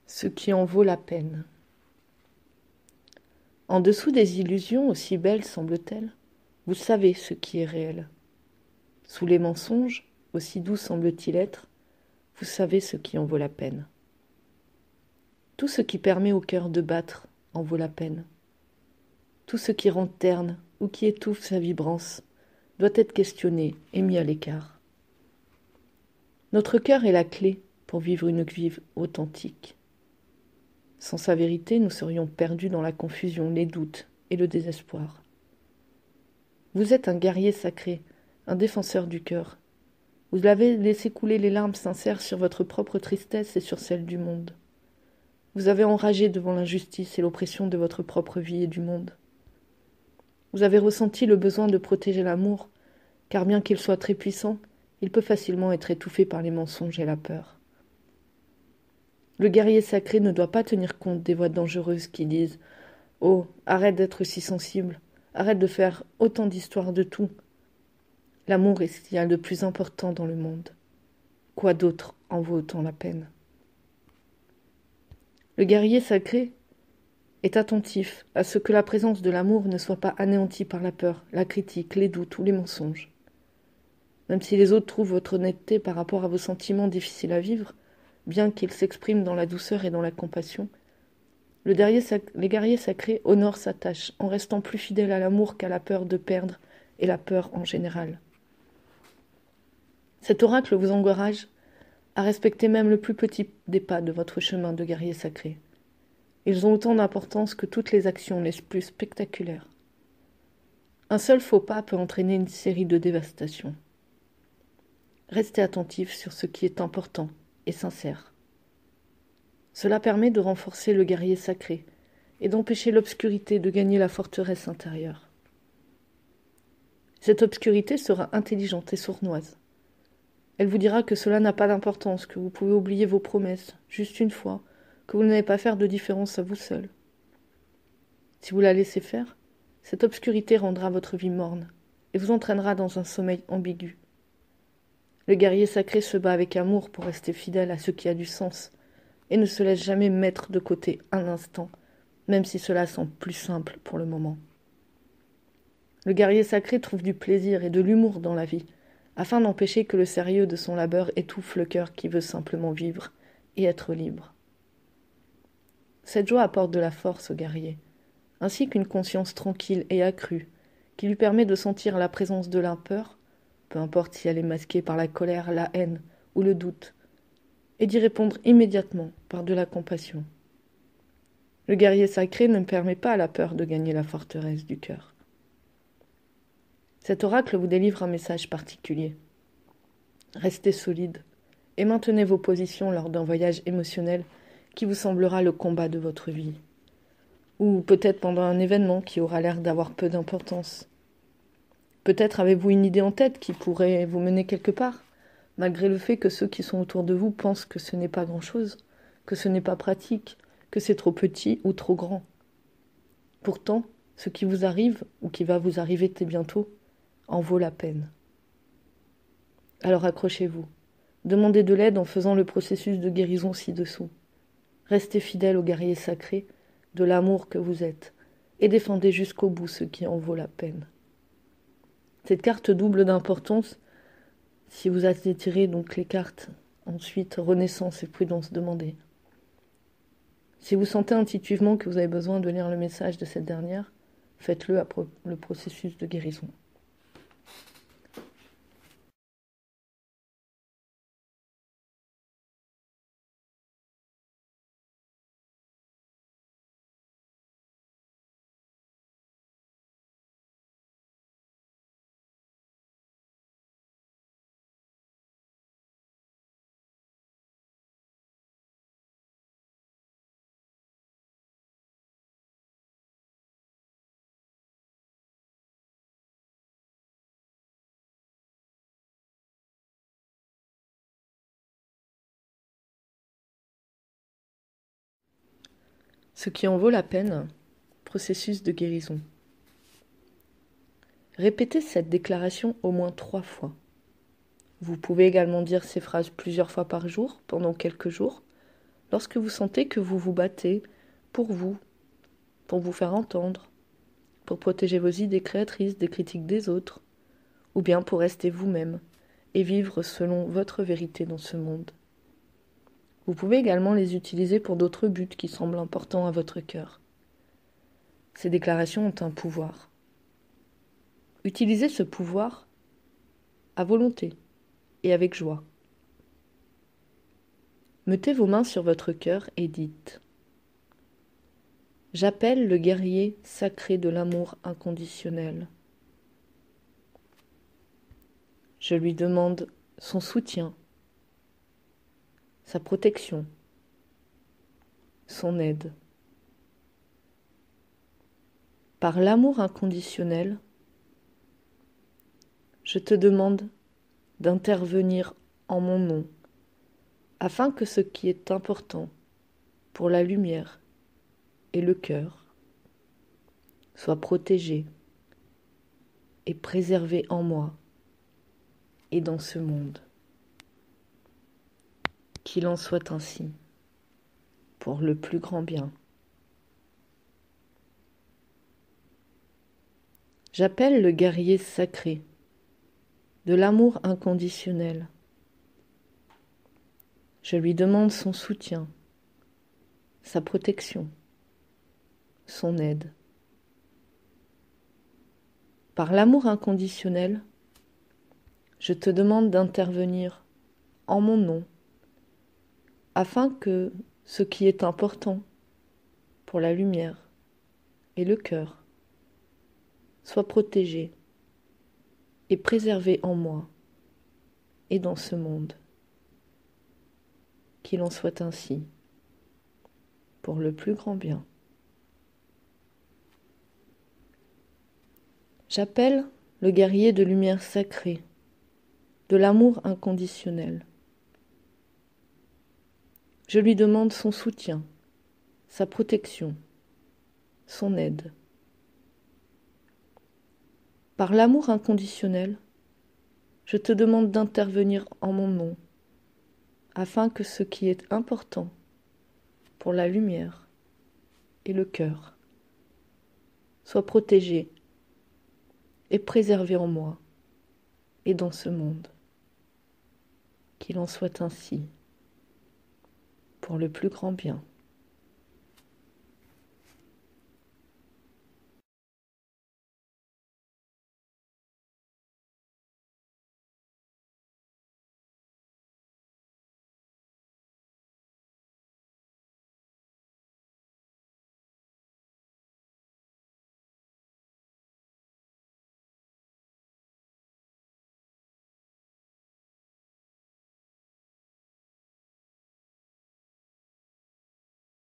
Ce qui en vaut la peine. En dessous des illusions, aussi belles semblent-elles, vous savez ce qui est réel. Sous les mensonges, aussi doux semble-t-il être, vous savez ce qui en vaut la peine. Tout ce qui permet au cœur de battre en vaut la peine. Tout ce qui rend terne ou qui étouffe sa vibrance doit être questionné et mis à l'écart. Notre cœur est la clé pour vivre une vie authentique. Sans sa vérité, nous serions perdus dans la confusion, les doutes et le désespoir. Vous êtes un guerrier sacré, un défenseur du cœur. Vous avez laissé couler les larmes sincères sur votre propre tristesse et sur celle du monde. Vous avez enragé devant l'injustice et l'oppression de votre propre vie et du monde. Vous avez ressenti le besoin de protéger l'amour, car bien qu'il soit très puissant, il peut facilement être étouffé par les mensonges et la peur. Le guerrier sacré ne doit pas tenir compte des voix dangereuses qui disent « Oh, arrête d'être si sensible, arrête de faire autant d'histoires de tout. » L'amour est ce qu'il y a de plus important dans le monde. Quoi d'autre en vaut autant la peine? Le guerrier sacré est attentif à ce que la présence de l'amour ne soit pas anéantie par la peur, la critique, les doutes ou les mensonges. Même si les autres trouvent votre honnêteté par rapport à vos sentiments difficiles à vivre, bien qu'ils s'expriment dans la douceur et dans la compassion, les guerriers sacrés honorent sa tâche en restant plus fidèles à l'amour qu'à la peur de perdre et la peur en général. Cet oracle vous encourage à respecter même le plus petit des pas de votre chemin de guerrier sacré. Ils ont autant d'importance que toutes les actions les plus spectaculaires. Un seul faux pas peut entraîner une série de dévastations. Restez attentif sur ce qui est important et sincère. Cela permet de renforcer le guerrier sacré et d'empêcher l'obscurité de gagner la forteresse intérieure. Cette obscurité sera intelligente et sournoise. Elle vous dira que cela n'a pas d'importance, que vous pouvez oublier vos promesses, juste une fois, que vous n'allez pas faire de différence à vous seul. Si vous la laissez faire, cette obscurité rendra votre vie morne et vous entraînera dans un sommeil ambigu. Le guerrier sacré se bat avec amour pour rester fidèle à ce qui a du sens et ne se laisse jamais mettre de côté un instant, même si cela semble plus simple pour le moment. Le guerrier sacré trouve du plaisir et de l'humour dans la vie, afin d'empêcher que le sérieux de son labeur étouffe le cœur qui veut simplement vivre et être libre. Cette joie apporte de la force au guerrier, ainsi qu'une conscience tranquille et accrue, qui lui permet de sentir la présence de la peur, peu importe si elle est masquée par la colère, la haine ou le doute, et d'y répondre immédiatement par de la compassion. Le guerrier sacré ne permet pas à la peur de gagner la forteresse du cœur. Cet oracle vous délivre un message particulier. Restez solide et maintenez vos positions lors d'un voyage émotionnel qui vous semblera le combat de votre vie. Ou peut-être pendant un événement qui aura l'air d'avoir peu d'importance. Peut-être avez-vous une idée en tête qui pourrait vous mener quelque part, malgré le fait que ceux qui sont autour de vous pensent que ce n'est pas grand-chose, que ce n'est pas pratique, que c'est trop petit ou trop grand. Pourtant, ce qui vous arrive, ou qui va vous arriver très bientôt, en vaut la peine. Alors accrochez-vous. Demandez de l'aide en faisant le processus de guérison ci-dessous. Restez fidèle au guerrier sacré, de l'amour que vous êtes, et défendez jusqu'au bout ce qui en vaut la peine. Cette carte double d'importance, si vous avez tiré donc les cartes, ensuite renaissance et prudence demandée. Si vous sentez intuitivement que vous avez besoin de lire le message de cette dernière, faites-le après le processus de guérison. Ce qui en vaut la peine, processus de guérison. Répétez cette déclaration au moins 3 fois. Vous pouvez également dire ces phrases plusieurs fois par jour, pendant quelques jours, lorsque vous sentez que vous vous battez pour vous faire entendre, pour protéger vos idées créatrices des critiques des autres, ou bien pour rester vous-même et vivre selon votre vérité dans ce monde. Vous pouvez également les utiliser pour d'autres buts qui semblent importants à votre cœur. Ces déclarations ont un pouvoir. Utilisez ce pouvoir à volonté et avec joie. Mettez vos mains sur votre cœur et dites : j'appelle le guerrier sacré de l'amour inconditionnel. Je lui demande son soutien, sa protection, son aide. Par l'amour inconditionnel, je te demande d'intervenir en mon nom, afin que ce qui est important pour la lumière et le cœur soit protégé et préservé en moi et dans ce monde. Qu'il en soit ainsi, pour le plus grand bien. J'appelle le guerrier sacré de l'amour inconditionnel. Je lui demande son soutien, sa protection, son aide. Par l'amour inconditionnel, je te demande d'intervenir en mon nom, afin que ce qui est important pour la lumière et le cœur soit protégé et préservé en moi et dans ce monde. Qu'il en soit ainsi, pour le plus grand bien. J'appelle le guerrier de lumière sacrée, de l'amour inconditionnel. Je lui demande son soutien, sa protection, son aide. Par l'amour inconditionnel, je te demande d'intervenir en mon nom, afin que ce qui est important pour la lumière et le cœur soit protégé et préservé en moi et dans ce monde. Qu'il en soit ainsi, pour le plus grand bien.